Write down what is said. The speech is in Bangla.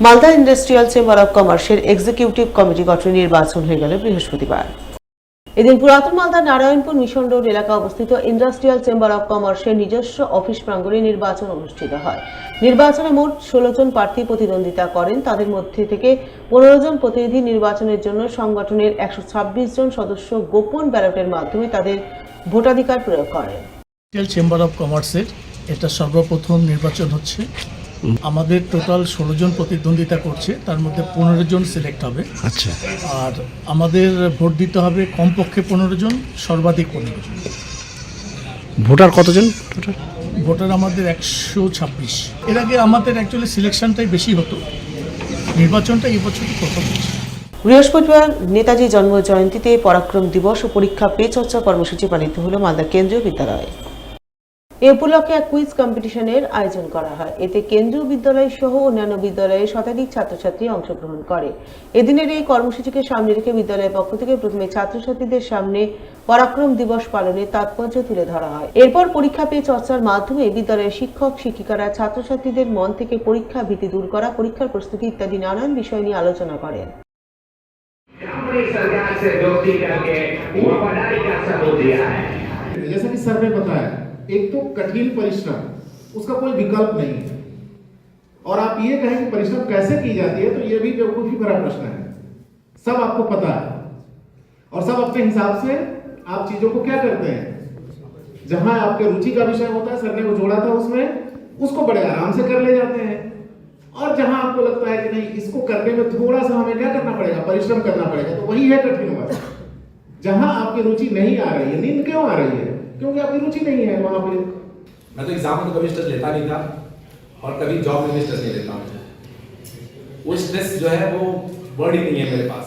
মালদা ইন্ডাস্ট্রিয়াল চেম্বার অব কমার্সের এক্সিকিউটিভ কমিটি গঠনের নির্বাচন হয়ে গেল বৃহস্পতিবার। এদিন পুরাতন মালদার নারায়ণপুর মিশন রোড এলাকা অবস্থিত ইন্ডাস্ট্রিয়াল চেম্বার অব কমার্সের নিজস্ব অফিস প্রাঙ্গণে নির্বাচন অনুষ্ঠিত হয়। নির্বাচনে মোট 16 জন প্রার্থী প্রতিদ্বন্দ্বিতা করেন। তাদের মধ্যে থেকে 15 জন প্রতিনিধি নির্বাচনের জন্য সংগঠনের 126 জন সদস্য গোপন ব্যালটের মাধ্যমে তাদের ভোটাধিকার প্রয়োগ করেন। চেম্বার অব কমার্সের এটা সর্বপ্রথম নির্বাচন হচ্ছে। আমাদের টোটাল 16 জন প্রতিদ্বন্দ্বিতা করছে, তার মধ্যে 15 জন সিলেক্ট হবে। আচ্ছা, আর আমাদের ভোট দিতে হবে কমপক্ষে 15 জন, সর্বাধিক 15 জন। ভোটার কতজন? ভোটার আমাদের 126। এর আগে আমাদের অ্যাকচুয়ালি সিলেকশনটাই বেশি হতো, নির্বাচনটা এই বছর প্রথম হচ্ছে। বৃহস্পতিবার নেতাজি জন্ম জয়ন্তীতে পরাক্রম দিবস ও পরীক্ষা পে চর্চা কর্মসূচি পালিত হল মালদা কেন্দ্রীয় বিদ্যালয়ে। এ উপলক্ষে এক কুইজ কম্পিটিশনের আয়োজন করা হয়। এতে কেন্দ্রীয় বিদ্যালয় সহ অন্যান্য বিদ্যালয়ের শতাধিক ছাত্রছাত্রী অংশগ্রহণ করে। এদিনের এই কর্মসূচিকে সামনে রেখে বিদ্যালয়ের পক্ষ থেকে প্রথমে ছাত্রছাত্রীদের সামনে পরাক্রম দিবস পালনের তাৎপর্য তুলে ধরা হয়। এরপর পরীক্ষা পে চর্চার মাধ্যমে বিদ্যালয়ের শিক্ষক শিক্ষিকারা ছাত্রছাত্রীদের মন থেকে পরীক্ষা ভীতি দূর করা, পরীক্ষার প্রস্তুতি ইত্যাদি নানান বিষয় নিয়ে আলোচনা করেন। जैसा कि सर ने बताया, एक तो कठिन परिश्रम, उसका कोई विकल्प नहीं है। और आप ये कहें कि परिश्रम कैसे की जाती है, तो ये भी बेवकूफी भरा प्रश्न है। सब आपको पता है और सब अपने हिसाब से आप चीजों को क्या करते हैं, जहां आपके रुचि का विषय होता है, सर ने वो जोड़ा था उसमें, उसको बड़े आराम से कर ले जाते हैं। और जहां आपको लगता है कि नहीं, इसको करने में थोड़ा सा हमें क्या करना पड़ेगा, परिश्रम करना पड़ेगा, तो वही है कठिन वर्ग। जहां आपकी रुचि नहीं आ रही है, नींद क्यों आ रही है, क्योंकि आपकी रुचि नहीं है वहां पे। मैं तो एग्जाम में कभी स्ट्रेस लेता नहीं था और कभी जॉब में भी स्ट्रेस नहीं लेता हूं। वो स्ट्रेस जो है वो वर्ड ही नहीं है मेरे पास।